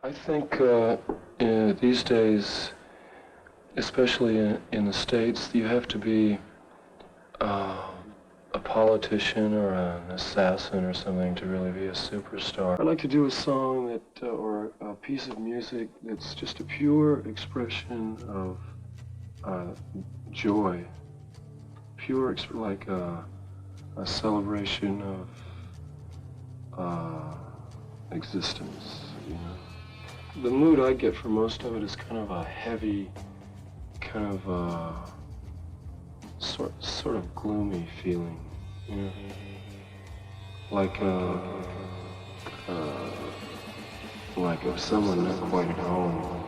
I think these days, especially in the States, you have to be a politician or an assassin or something to really be a superstar. I like to do a song that, or a piece of music that's just a pure expression of joy, like a celebration of existence, you know. The mood I get for most of it is kind of a heavy, kind of sort of gloomy feeling, you know, like of someone not quite at home.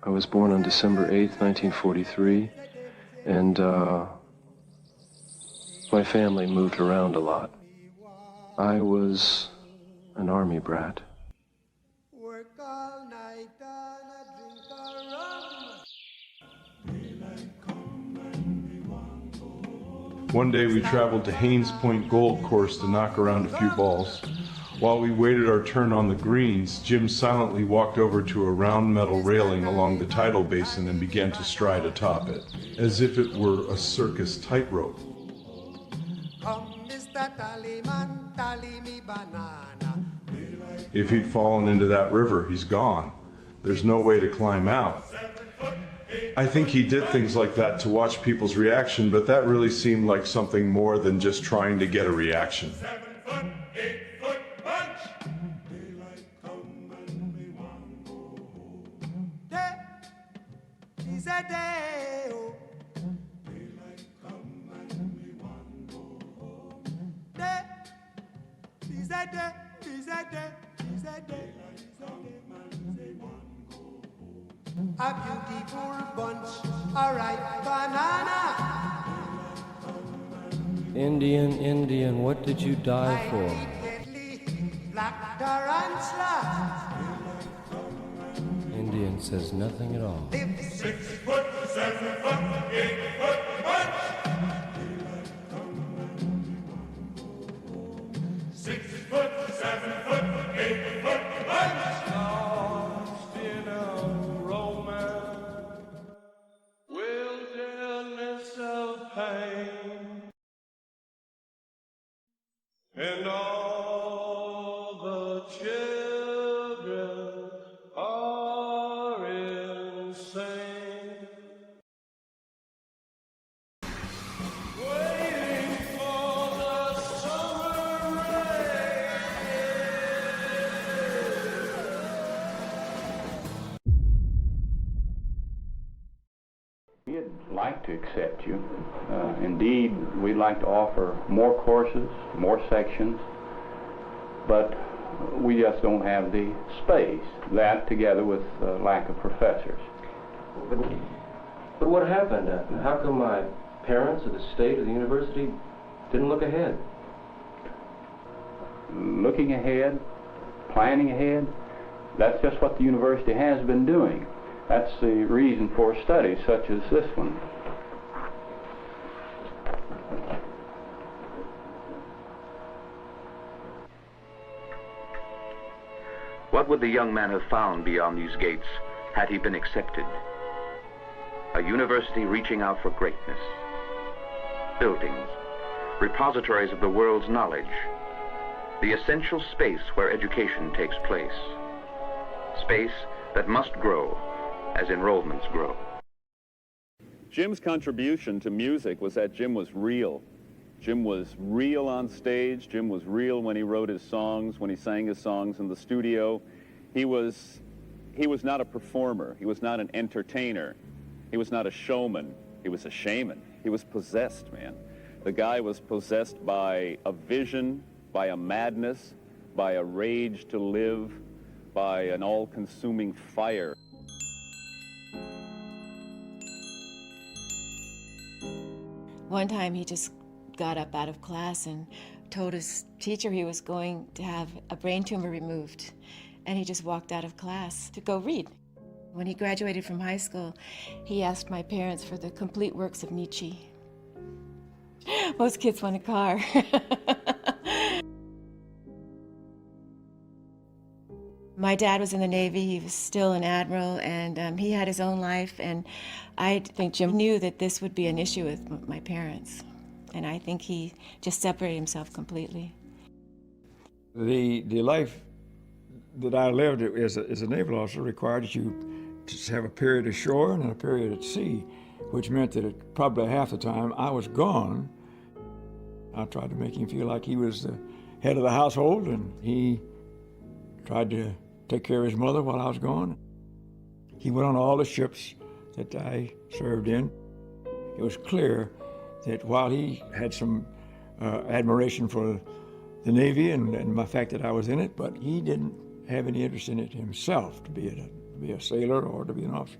I was born on December 8th, 1943, and my family moved around a lot. I was an army brat. One day we traveled to Haynes Point Golf Course to knock around a few balls. While we waited our turn on the greens, Jim silently walked over to a round metal railing along the tidal basin and began to stride atop it, as if it were a circus tightrope. If he'd fallen into that river, he's gone. There's no way to climb out. I think he did things like that to watch people's reaction, but that really seemed like something more than just trying to get a reaction. A beautiful bunch, a ripe banana. Indian, Indian, what did you die for? Black tarantula. Indian says nothing at all. 6 foot, 7 foot, 8 foot bunch. 6 foot, 7 foot, 8 foot bunch. Lost in a romance, wilderness of pain, and all the children are insane. Waiting for the summer rain. We'd like to accept you. Indeed, we'd like to offer more courses, more sections, but we just don't have the space. That, together with lack of professors. But what happened? How come my parents or the state or the university didn't look ahead? Looking ahead, planning ahead, that's just what the university has been doing. That's the reason for studies such as this one. What would the young man have found beyond these gates had he been accepted? A university reaching out for greatness. Buildings, repositories of the world's knowledge. The essential space where education takes place. Space that must grow as enrollments grow. Jim's contribution to music was that Jim was real. Jim was real on stage. Jim was real when he wrote his songs, when he sang his songs in the studio. He was not a performer. He was not an entertainer. He was not a showman. He was a shaman. He was possessed, man. The guy was possessed by a vision, by a madness, by a rage to live, by an all-consuming fire. One time he just got up out of class and told his teacher he was going to have a brain tumor removed. and he just walked out of class to go read. When he graduated from high school, he asked my parents for the complete works of Nietzsche. Most kids want a car. My dad was in the Navy. He was still an admiral, and he had his own life. And I think Jim knew that this would be an issue with my parents. And I think he just separated himself completely. The life that I lived as a naval officer required that you to have a period ashore and a period at sea, which meant that probably half the time I was gone. I tried to make him feel like he was the head of the household, and he tried to take care of his mother while I was gone. He went on all the ships that I served in. It was clear that while he had some admiration for the Navy and my fact that I was in it, but he didn't have any interest in it himself to be a sailor or to be an officer.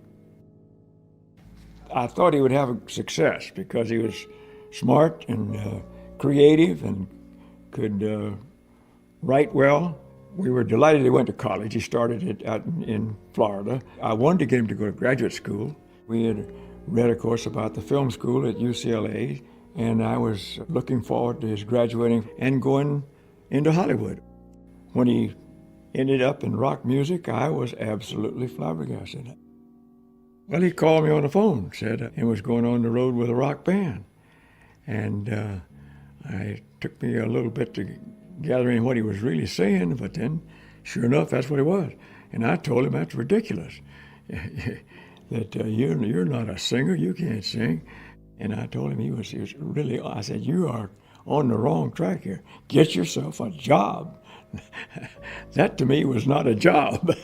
I thought he would have a success because he was smart and creative and could write well. We were delighted he went to college. He started it out in Florida. I wanted to get him to go to graduate school. We had read, of course, about the film school at UCLA, and I was looking forward to his graduating and going into Hollywood. When he ended up in rock music, I was absolutely flabbergasted. Well, he called me on the phone, said he was going on the road with a rock band. And it took me a little bit to gathering what he was really saying, but then, sure enough, that's what it was. And I told him that's ridiculous, that you're not a singer, you can't sing. And I told him he was really, I said, you are on the wrong track here. Get yourself a job. That to me was not a job.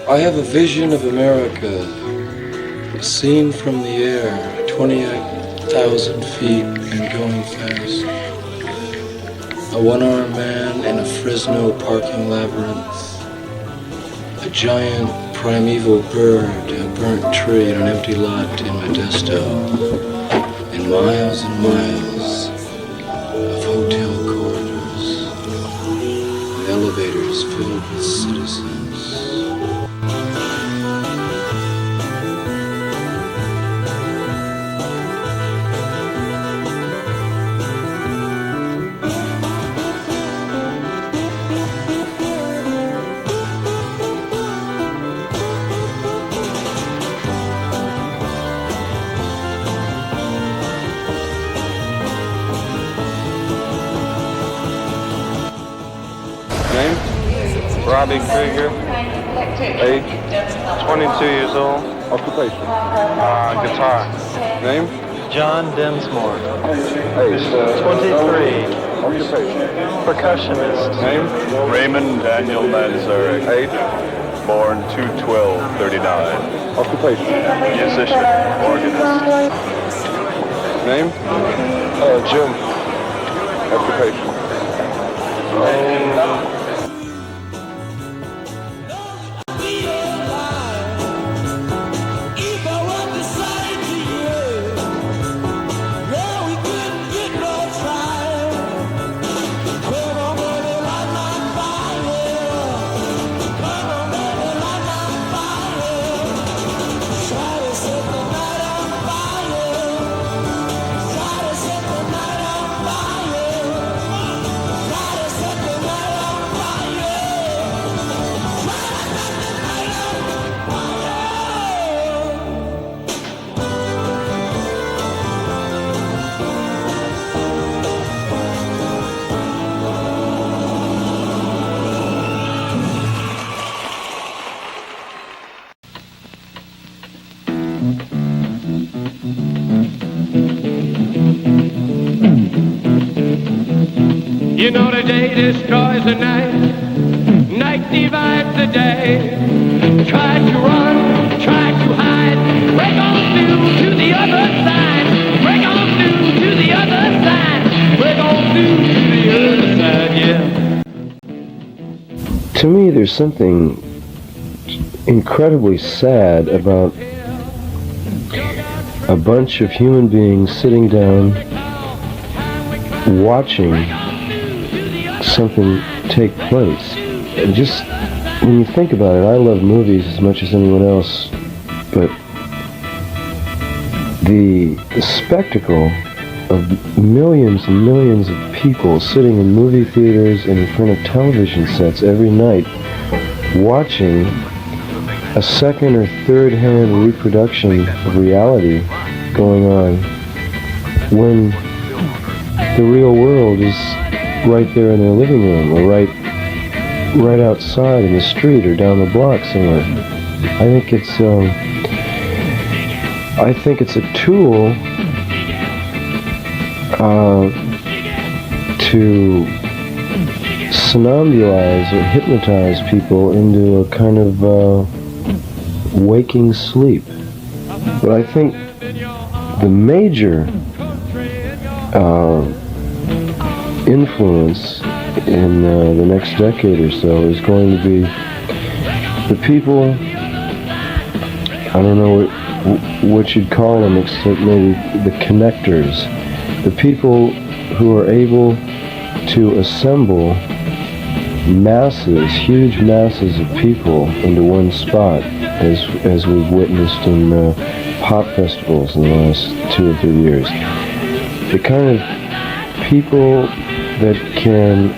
I have a vision of America, seen from the air, 28,000 feet and going fast. A one-armed man in a Fresno parking labyrinth. A giant primeval bird, a burnt tree in an empty lot in Modesto. And miles of hotel corridors, with elevators filled with citizens. Robbie Krieger, age 22 years old. Occupation? Guitar. Name? John Densmore, Age? 23. Occupation? Percussionist. Name? Raymond Daniel Manzarek. Age? Born 2/12/39. Occupation? Musician, organist. Name? Jim. Occupation? You know the day destroys the night, night divides the day. Try to run, try to hide, break on through to the other side, break on through to the other side, break on through to the other side, yeah. To me, there's something incredibly sad about a bunch of human beings sitting down watching something take place. And just when you think about it, I love movies as much as anyone else, but the spectacle of millions and millions of people sitting in movie theaters and in front of television sets every night watching a second or third hand reproduction of reality going on when the real world is right there in their living room or right outside in the street or down the block somewhere. I think it's a tool to somnambulize or hypnotize people into a kind of waking sleep. But I think the major influence in the next decade or so is going to be the people, I don't know what you'd call them except maybe the connectors, the people who are able to assemble masses, huge masses of people into one spot, as we've witnessed in pop festivals in the last 2 or 3 years. The kind of people that can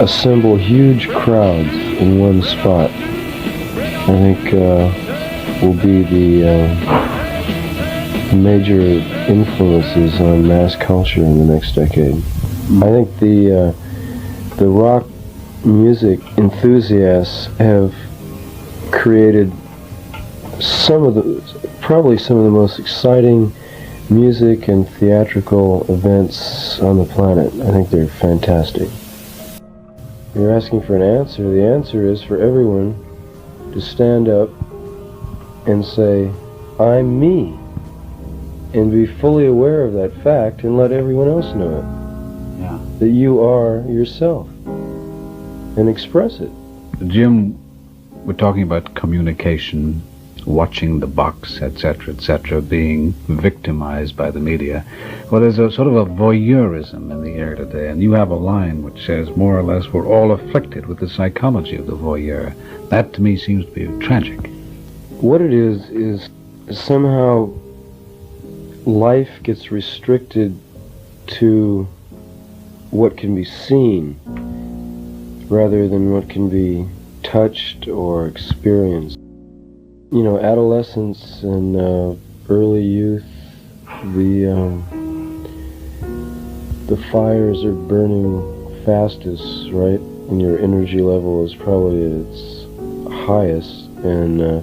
assemble huge crowds in one spot, I think will be the major influences on mass culture in the next decade. I think the rock music enthusiasts have created probably some of the most exciting music and theatrical events on the planet. I think they're fantastic. You're asking for an answer. The answer is for everyone to stand up and say, I'm me, and be fully aware of that fact and let everyone else know it. Yeah. That you are yourself, and express it. Jim, we're talking about communication, watching the box, etc., being victimized by the media. Well, there's a sort of a voyeurism in the air today, and you have a line which says, more or less, we're all afflicted with the psychology of the voyeur. That, to me, seems to be tragic. What it is somehow life gets restricted to what can be seen rather than what can be touched or experienced. You know, adolescence and early youth, the fires are burning fastest, right? And your energy level is probably at its highest, and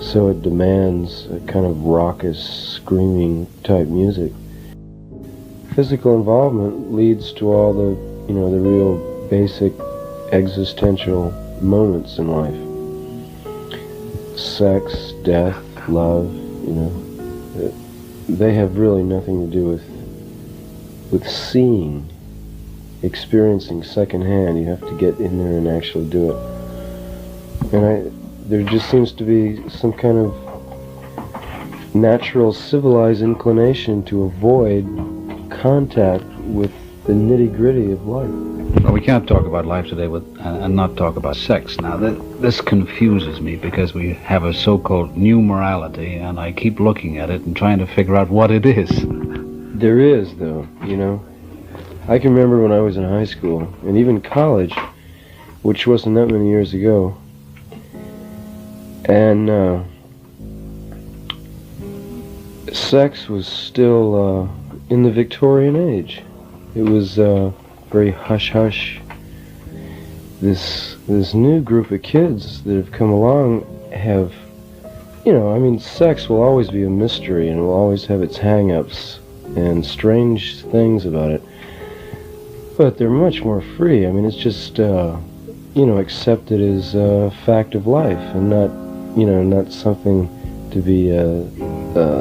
so it demands a kind of raucous, screaming type music. Physical involvement leads to all the, the real basic existential moments in life. Sex, death, love, they have really nothing to do with seeing, experiencing secondhand. You have to get in there and actually do it. And there just seems to be some kind of natural civilized inclination to avoid contact with the nitty-gritty of life. Well, we can't talk about life today and not talk about sex. Now, this confuses me because we have a so-called new morality, and I keep looking at it and trying to figure out what it is. There is, though, I can remember when I was in high school, and even college, which wasn't that many years ago, and sex was still in the Victorian age. It was very hush-hush. This new group of kids that have come along have, sex will always be a mystery and will always have its hang-ups and strange things about it. but they're much more free. I mean, it's just, you know, accepted as a fact of life and not, you know, not something to be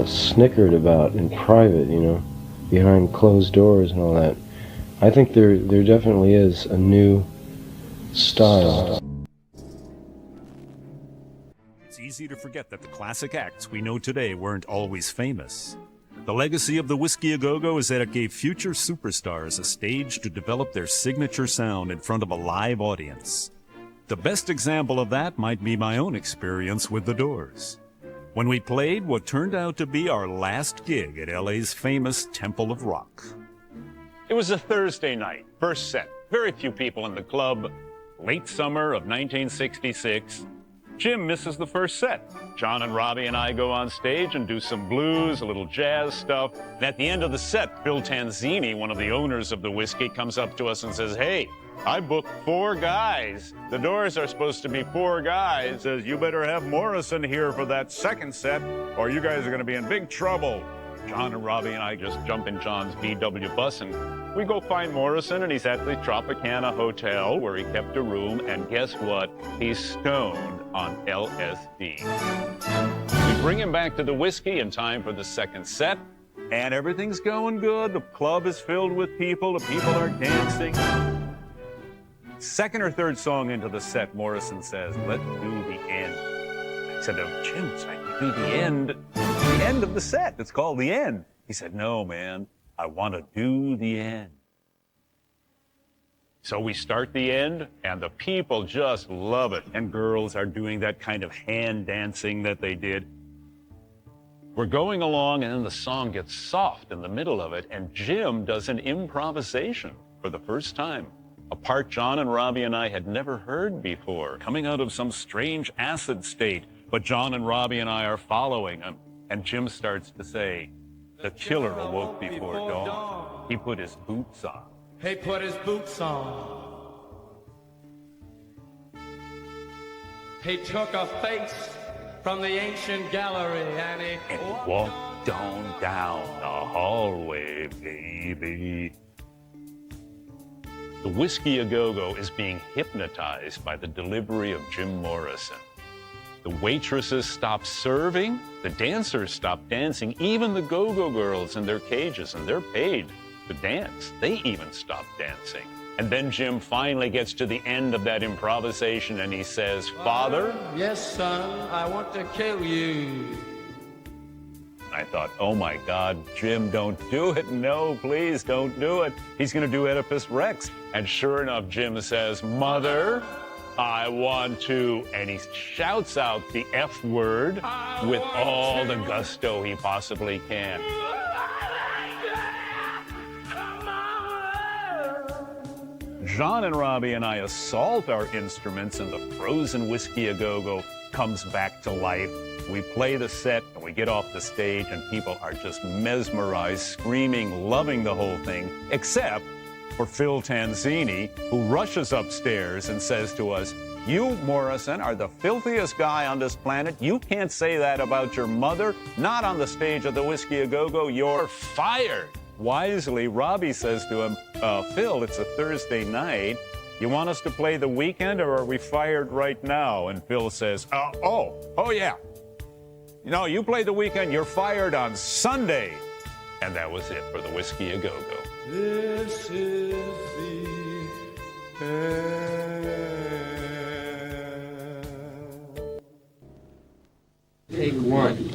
snickered about in private, you know, behind closed doors and all that. I think there definitely is a new style. It's easy to forget that the classic acts we know today weren't always famous. The legacy of the Whiskey A Go-Go is that it gave future superstars a stage to develop their signature sound in front of a live audience. The best example of that might be my own experience with The Doors. When we played what turned out to be our last gig at LA's famous Temple of Rock. It was a Thursday night, first set. Very few people in the club. Late summer of 1966. Jim misses the first set. John and Robbie and I go on stage and do some blues, a little jazz stuff. And at the end of the set, Phil Tanzini, one of the owners of the Whiskey, comes up to us and says, "Hey, I booked 4 guys. The Doors are supposed to be 4 guys." Says, "You better have Morrison here for that second set, or you guys are gonna be in big trouble." John and Robbie and I just jump in John's VW bus and we go find Morrison, and he's at the Tropicana Hotel where he kept a room, and guess what? He's stoned on LSD. We bring him back to the Whiskey in time for the second set, and everything's going good. The club is filled with people. The people are dancing. Second or third song into the set, Morrison says, "Let's do the end." I said, "Oh, Jim, it's like you do the end of the set. It's called the end." He said, "No, man, I want to do the end." So we start the end, and the people just love it. And girls are doing that kind of hand dancing that they did. We're going along, and then the song gets soft in the middle of it, and Jim does an improvisation for the first time. A part John and Robbie and I had never heard before, coming out of some strange acid state. But John and Robbie and I are following him, and Jim starts to say, "The killer awoke before dawn. He put his boots on." He put his boots on. He took a face from the ancient gallery and he walked on down the hallway, baby. The Whiskey A Go-Go is being hypnotized by the delivery of Jim Morrison. The waitresses stop serving, the dancers stop dancing, even the go-go girls in their cages, and they're paid to dance. They even stop dancing. And then Jim finally gets to the end of that improvisation and he says, "Father?" "Yes, son, I want to kill you." I thought, oh my God, Jim, don't do it. No, please don't do it. He's gonna do Oedipus Rex. And sure enough, Jim says, "Mother, I want to," and he shouts out the F word with all the gusto he possibly can. John and Robbie and I assault our instruments, and the frozen Whiskey A Go-Go comes back to life. We play the set, and we get off the stage, and people are just mesmerized, screaming, loving the whole thing, except for Phil Tanzini, who rushes upstairs and says to us, "You, Morrison, are the filthiest guy on this planet. You can't say that about your mother. Not on the stage of the Whiskey A Go-Go. You're fired." Wisely, Robbie says to him, "Phil, it's a Thursday night. You want us to play the weekend, or are we fired right now?" And Phil says, oh yeah. No, you play the weekend, you're fired on Sunday. And that was it for the Whiskey A Go-Go. This is the end. Take 1.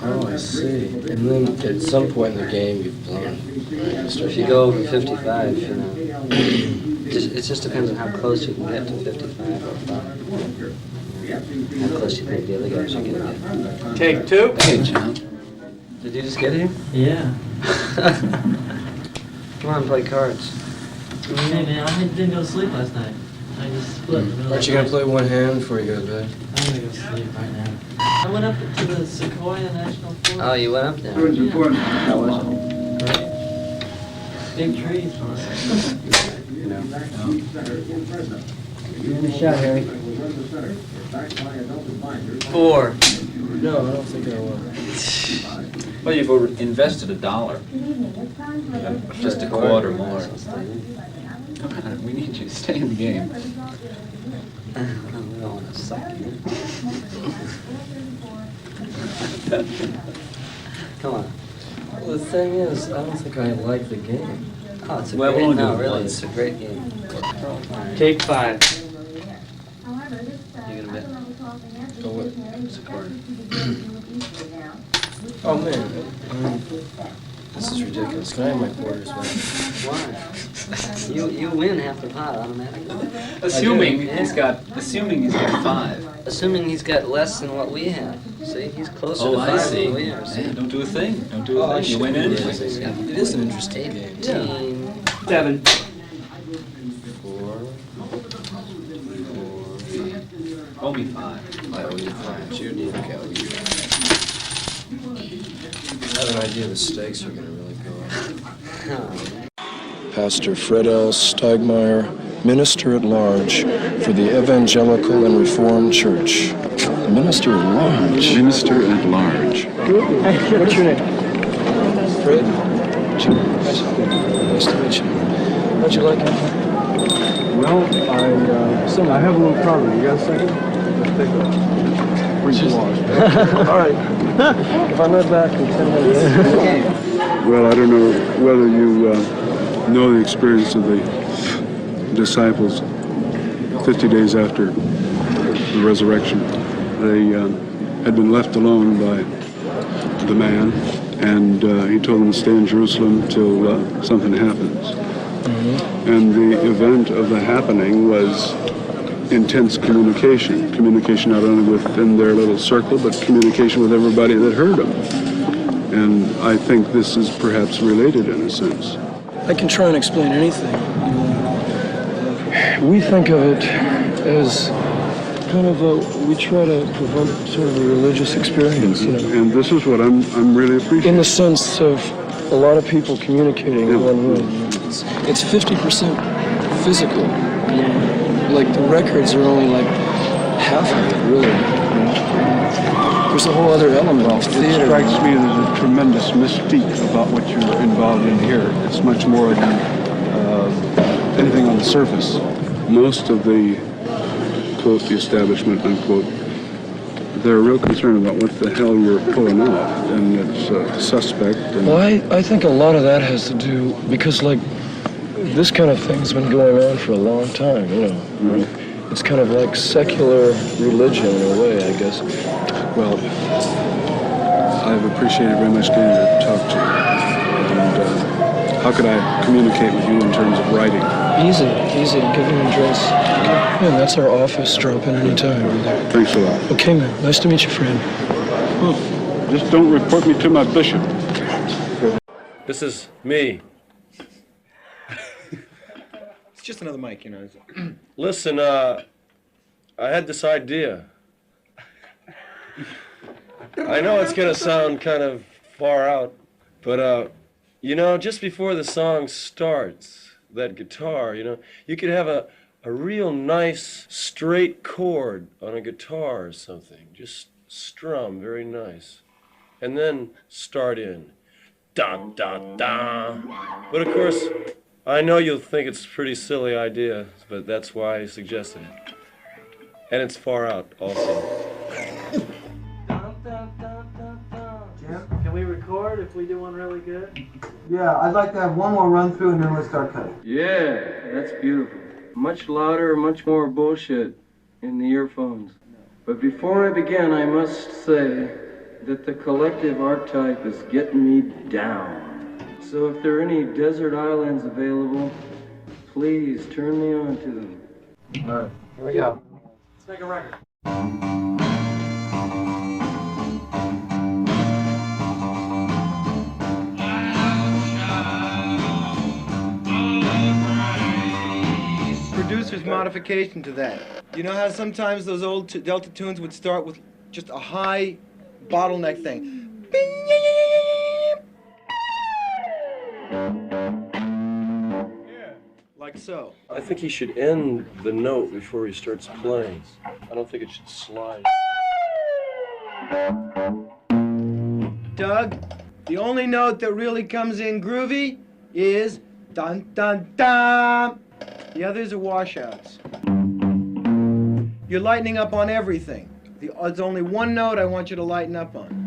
Oh, I see. And then at some point in the game, you've blown. Right? If you go over 55, you know, it just depends on how close you can get to 55 or 5. How close you think the other guys are going to get. Take 2. Hey, John. Did you just get here? Yeah. Come on, play cards. Hey man, I didn't go to sleep last night. I just split in the middle Aren't you going to play one hand before you go to bed? I'm going to go sleep right now. I went up to the Sequoia National Forest. Oh, you went up there? Yeah. How was it? Great. Big trees, awesome. You know. Give me a shot, Harry. 4. No, I don't think I will. Well, you've invested $1. Just a quarter more. Come on, we need you to stay in the game. I don't want to suck you. Come on. Well, the thing is, I don't think I like the game. Oh, it's a Well, great, we'll no, do it really, once. it's a great game. Take 5. You gonna bet? Go with. It's a quarter. Oh man, this is ridiculous. Can I have my quarters back? Why? You win half the pot automatically. Assuming Yeah. he's got 5. Assuming he's got less than what we have. See, he's closer to 5 I see. than we are. See? Hey, don't do a thing. Don't do a thing. You win anyway. It is an interesting game. 7. 4. Owe me 5. I owe you 5. It's your deal, Kelly. I have an idea the stakes are going to really go up. Pastor Fred L. Steigmeyer, Minister at Large for the Evangelical and Reformed Church. The Minister at Large? Minister at Large. Good. What's your name? Fred. Nice to meet you. How'd you like it? Well, I have a little problem. You got a second? Let's take a brief pause. All right. If I'm not back in 10 minutes. Well, I don't know whether you know the experience of the disciples 50 days after the resurrection. They had been left alone by the man, and he told them to stay in Jerusalem till something happens. And the event of the happening was intense communication not only within their little circle, but communication with everybody that heard them. And I think this is perhaps related in a sense. I can try and explain anything. We think of it as kind of we try to provoke sort of a religious experience, you know. And this is what I'm really appreciating. In the sense of a lot of people communicating in one room. It's 50% physical. You know? Like the records are only like half of it, really. There's a whole other element of theater. It strikes me there's a tremendous mystique about what you're involved in here. It's much more than anything on the surface. Most of the, quote, the establishment, unquote, they're real concerned about what the hell you're pulling off, and it's suspect. And Well, I think a lot of that has to do, because like, this kind of thing's been going on for a long time, you know. Right. It's kind of like secular religion in a way, I guess. Well, I've appreciated very much getting to talk to you. And how could I communicate with you in terms of writing? Easy. I'll give you an address. Okay. Man, that's our office. Drop in anytime. Thanks a lot. Okay, man. Nice to meet you, friend. Just don't report me to my bishop. This is me. It's just another mic, you know. Listen, I had this idea. I know it's gonna sound kind of far out, but you know, just before the song starts, that guitar, you know, you could have a real nice straight chord on a guitar or something. Just strum very nice. And then start in. Da da da. But of course, I know you'll think it's a pretty silly idea, but that's why I suggested it. And it's far out also. Jim, can we record if we do one really good? Yeah, I'd like to have one more run through and then we'll start cutting. Yeah, that's beautiful. Much louder, much more bullshit in the earphones. But before I begin, I must say that the collective archetype is getting me down. So if there are any desert islands available, please turn me on to them. All right, here we go. Let's make a record. Producer's modification to that. You know how sometimes those old Delta tunes would start with just a high bottleneck thing? Like so. I think he should end the note before he starts playing. I don't think it should slide. Doug, The only note that really comes in groovy is dun dun dun. The others are washouts. You're lightening up on everything. There's only one note I want you to lighten up on.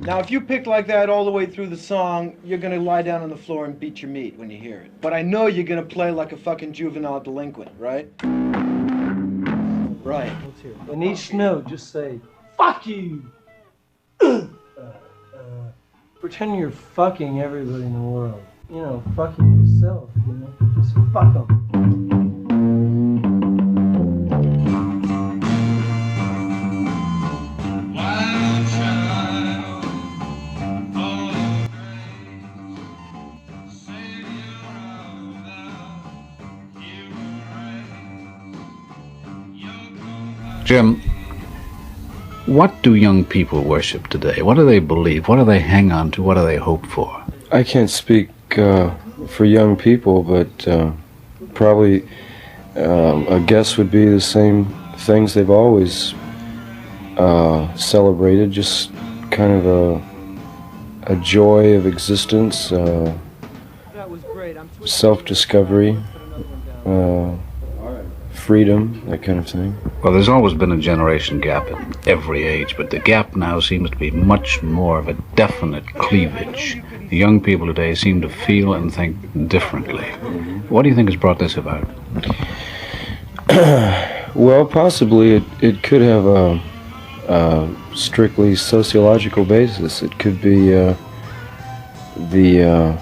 Now, if you pick like that all the way through the song, you're gonna lie down on the floor and beat your meat when you hear it. But I know you're gonna play like a fucking juvenile delinquent, right? Right. In each note, just say, fuck you! Pretend you're fucking everybody in the world. You know, fucking yourself, you know? Just fuck them. Jim, what do young people worship today? What do they believe? What do they hang on to? What do they hope for? I can't speak for young people, but probably a guess would be the same things they've always celebrated, just kind of a joy of existence, self-discovery, freedom, that kind of thing. Well, there's always been a generation gap in every age, but the gap now seems to be much more of a definite cleavage. The young people today seem to feel and think differently. What do you think has brought this about? Well, possibly it could have a strictly sociological basis. It could be the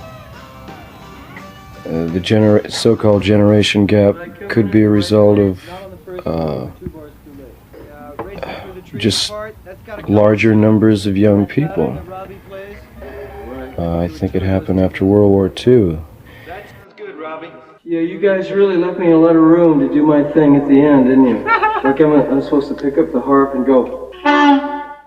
so-called generation gap could be a result of just larger numbers of young people. I think it happened after World War II. Yeah, you guys really left me a lot of room to do my thing at the end, didn't you? Like I'm supposed to pick up the harp and go.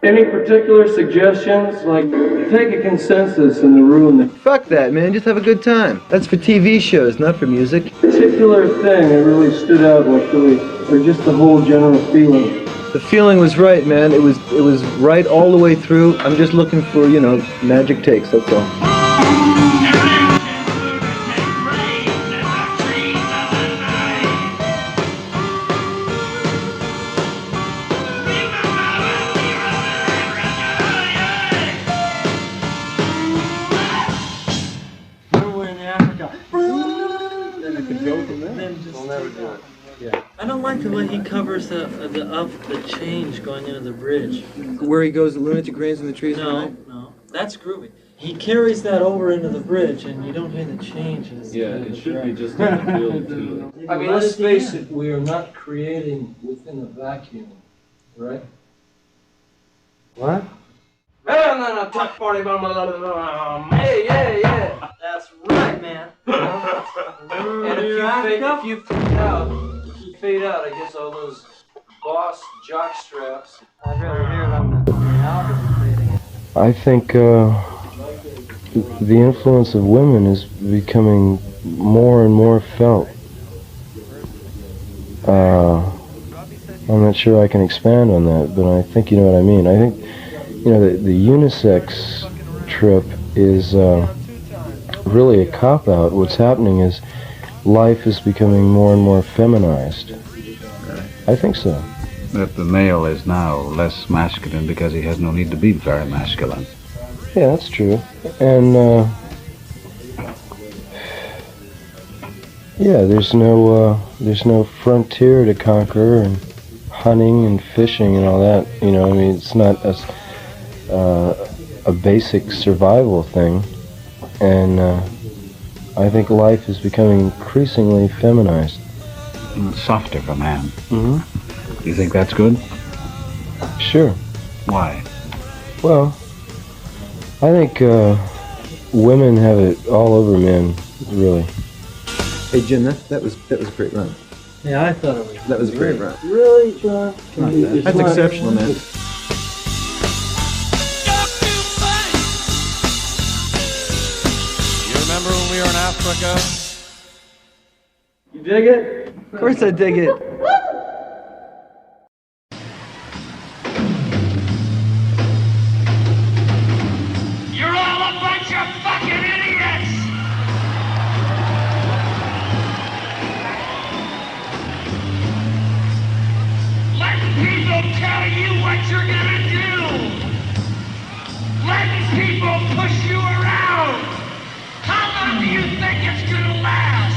Any particular suggestions? Like, take a consensus in the room. Fuck that, man. Just have a good time. That's for TV shows, not for music. Particular thing that really stood out, like really, or just the whole general feeling. The feeling was right, man. It was right all the way through. I'm just looking for, you know, magic takes, that's all. I don't like the way he covers the change going into the bridge. Where he goes, the lunatic reigns in the trees. No, that's groovy. He carries that over into the bridge, and you don't hear the changes. Yeah, it should be just a build to it. I mean, let's face it, we are not creating within a vacuum, right? What? Hey, yeah. That's right, man. And if you fade out, I guess all those boss jock straps. I'd rather hear it on the album. I think the influence of women is becoming more and more felt. I'm not sure I can expand on that, but I think you know what I mean. I think, you know, the unisex trip is really a cop-out. What's happening is life is becoming more and more feminized. I think so. That the male is now less masculine because he has no need to be very masculine. Yeah, that's true. And yeah, there's no frontier to conquer, and hunting and fishing and all that. You know, I mean, it's not a basic survival thing, and I think life is becoming increasingly feminized. Softer for man. Mm-hmm. Do you think that's good? Sure. Why? Well, I think women have it all over men, really. Hey Jim, that was a great run. Yeah, I thought it was. That was a great run. Really, John? That's exceptional, man. You remember when we were in Africa? You dig it? Of course I dig it. what you're gonna do. Letting people push you around. How long do you think it's gonna last?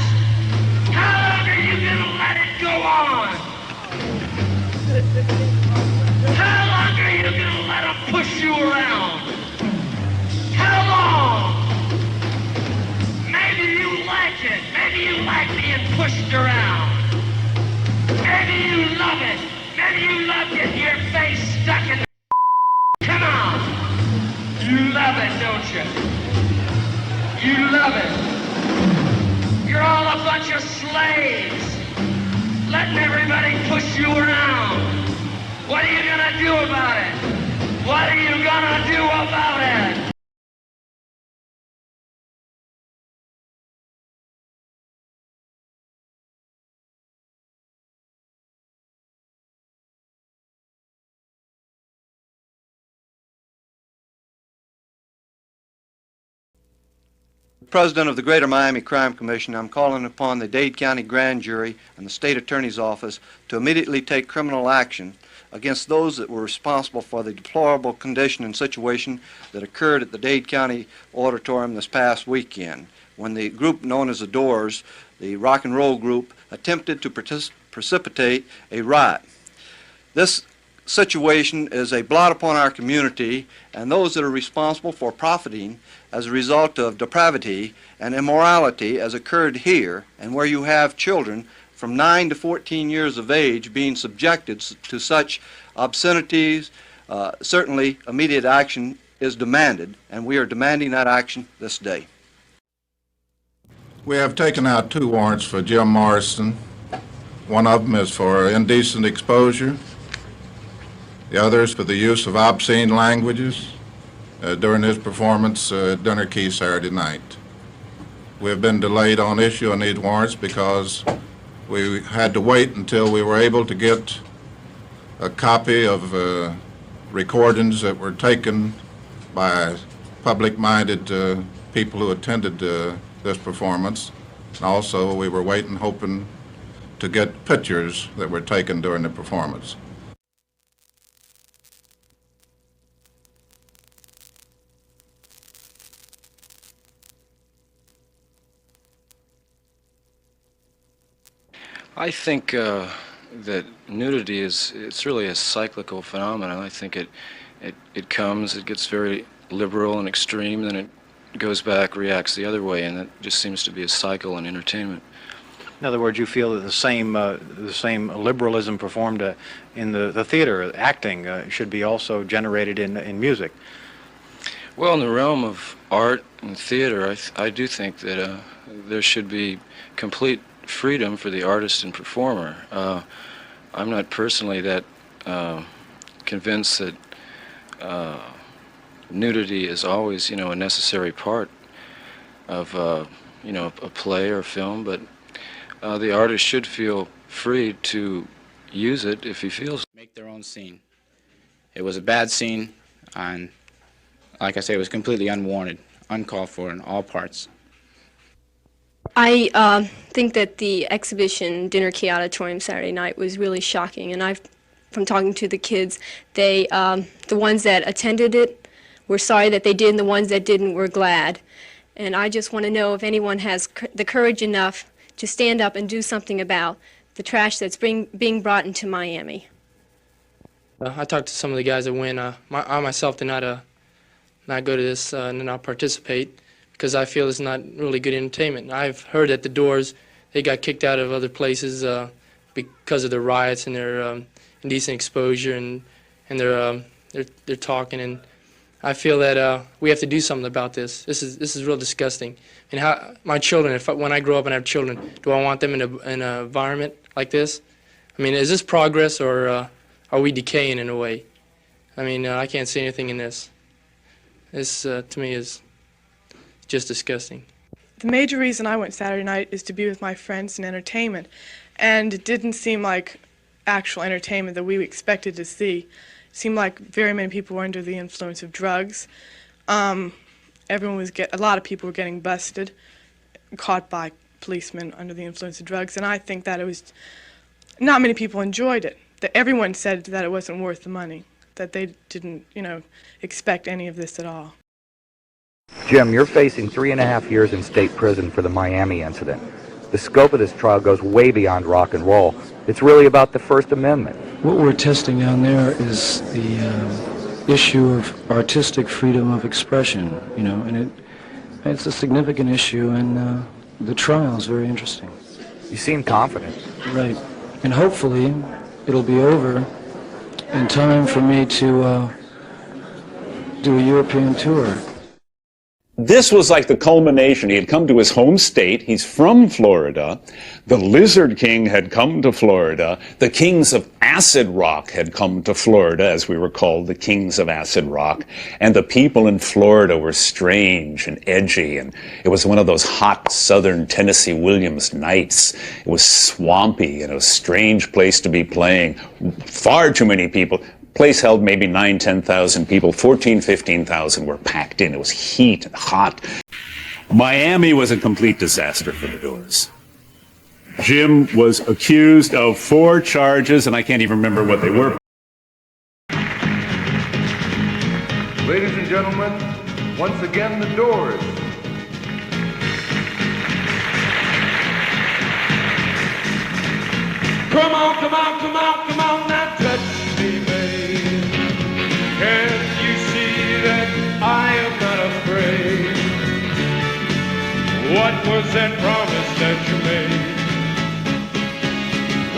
How long are you gonna let it go on? How long are you gonna let them push you around? How long? Maybe you like it. Maybe you like being pushed around. Maybe you love it. Maybe you love getting your face stuck in the... Come on. You love it, don't you? You love it. You're all a bunch of slaves. Letting everybody push you around. What are you gonna do about it? What are you gonna do about it? President of the Greater Miami Crime Commission, I'm calling upon the Dade County Grand Jury and the State Attorney's Office to immediately take criminal action against those that were responsible for the deplorable condition and situation that occurred at the Dade County Auditorium this past weekend, when the group known as the Doors, the rock and roll group, attempted to precipitate a riot. This situation is a blot upon our community, and those that are responsible for profiting as a result of depravity and immorality as occurred here, and where you have children from 9 to 14 years of age being subjected to such obscenities. Certainly immediate action is demanded, and we are demanding that action this day. We have taken out 2 warrants for Jim Morrison. One of them is for indecent exposure. The other is for the use of obscene languages during his performance at Dinner Key Saturday night. We have been delayed on issuing these warrants because we had to wait until we were able to get a copy of recordings that were taken by public-minded people who attended this performance. And also, we were waiting, hoping to get pictures that were taken during the performance. I think that nudity it's really a cyclical phenomenon. I think it comes, it gets very liberal and extreme, then it goes back, reacts the other way, and it just seems to be a cycle in entertainment. In other words, you feel that the same liberalism performed in the theater, acting, should be also generated in music. Well, in the realm of art and theater, I do think that there should be complete freedom for the artist and performer. I'm not personally that convinced that nudity is always, a necessary part of, a play or film, but the artist should feel free to use it if he feels. Make their own scene. It was a bad scene, and like I say, it was completely unwarranted, uncalled for in all parts. I think that the exhibition Dinner Key Auditorium Saturday night was really shocking, and from talking to the kids, the ones that attended it were sorry that they did, and the ones that didn't were glad. And I just want to know if anyone has the courage enough to stand up and do something about the trash that's being brought into Miami. I talked to some of the guys that went. I myself did not go to this and not participate, because I feel it's not really good entertainment. I've heard that the Doors, they got kicked out of other places because of the riots and their indecent exposure and their talking. And I feel that we have to do something about this. This is real disgusting. And how my children, when I grow up and have children, do I want them in an environment like this? I mean, is this progress, or are we decaying in a way? I mean, I can't see anything in this. This to me is just disgusting. The major reason I went Saturday night is to be with my friends and entertainment, and it didn't seem like actual entertainment that we expected to see. It seemed like very many people were under the influence of drugs. A lot of people were getting busted, caught by policemen under the influence of drugs, and I think that not many people enjoyed it. That everyone said that it wasn't worth the money. that they didn't, expect any of this at all. Jim, you're facing 3.5 years in state prison for the Miami incident. The scope of this trial goes way beyond rock and roll. It's really about the First Amendment. What we're testing down there is the issue of artistic freedom of expression, and it's a significant issue, and the trial is very interesting. You seem confident. Right. And hopefully it'll be over in time for me to do a European tour. This was like the culmination. He had come to his home state. He's from Florida. The Lizard King had come to Florida. The kings of acid rock had come to Florida, as we were called, the kings of acid rock. And the people in Florida were strange and edgy. And it was one of those hot southern Tennessee Williams nights. It was swampy and a strange place to be playing. Far too many people. Place held maybe 9,000, 10,000 people. 14,000, 15,000 were packed in. It was heat and hot. Miami was a complete disaster for the Doors. Jim was accused of 4 charges, and I can't even remember what they were. Ladies and gentlemen, once again, the Doors. Come on, come on, come on, come on, now touch me, babe. Can't you see that I am not afraid? What was that promise that you made?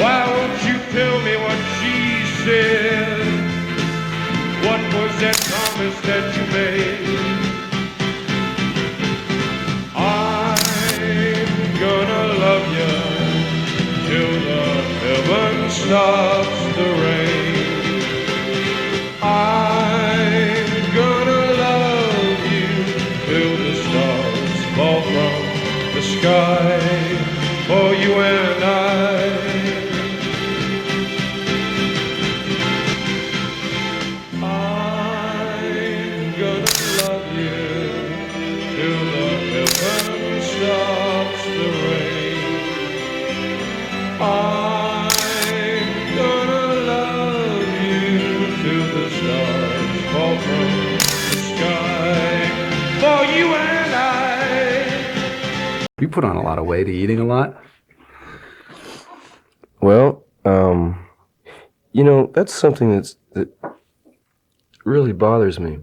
Why won't you tell me what she said? What was that promise that you made? I'm gonna love you till the heaven stops the rain. I'm gonna love you till the stars fall from the sky for you and I. I'm gonna love you till the heaven stops the rain. I'm gonna love you till the stars fall from the sky for you and I. You put on a lot of weight, eating a lot? Well, that's something that really bothers me.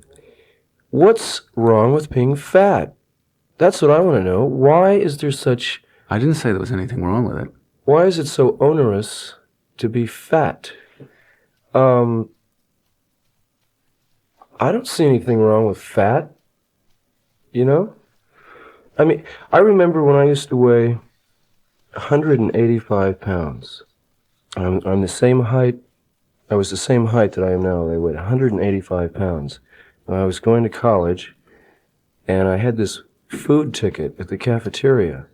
What's wrong with being fat? That's what I want to know. Why is there such... I didn't say there was anything wrong with it. Why is it so onerous to be fat? I don't see anything wrong with fat, I mean, I remember when I used to weigh 185 pounds. I'm the same height. I was the same height that I am now. I weighed 185 pounds. I was going to college, and I had this food ticket at the cafeteria.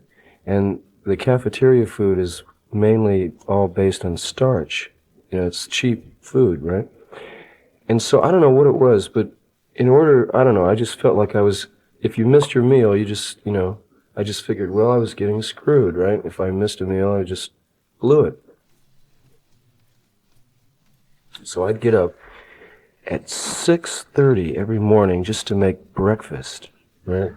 And the cafeteria food is mainly all based on starch. It's cheap food, right? And so I don't know what it was, but I just felt like I was, if you missed your meal, I just figured, well, I was getting screwed, right? If I missed a meal, I just blew it. So I'd get up at 6:30 every morning just to make breakfast, right?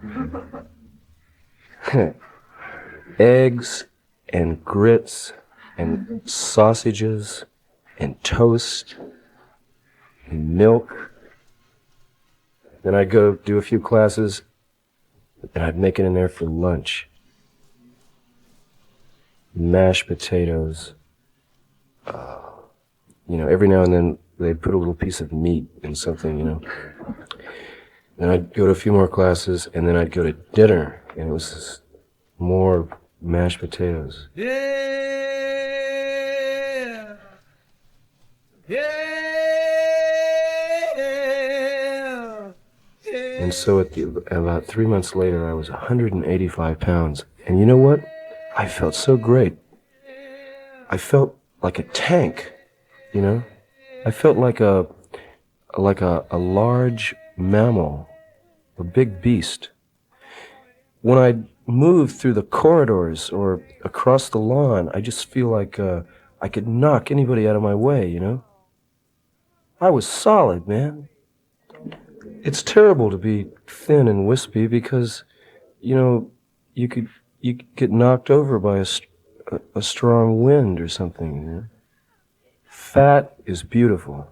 Eggs and grits and sausages and toast and milk. Then I'd go do a few classes, and I'd make it in there for lunch. Mashed potatoes. Every now and then they'd put a little piece of meat in something, Then I'd go to a few more classes, and then I'd go to dinner, and it was just more mashed potatoes. Yeah. Yeah. And so about 3 months later, I was 185 pounds. And you know what? I felt so great. I felt like a tank, I felt like a large mammal, a big beast. When I move through the corridors or across the lawn, I just feel like I could knock anybody out of my way, I I was solid, man. It's terrible to be thin and wispy because, you know, you could get knocked over by a strong wind or something. You know? Fat is beautiful.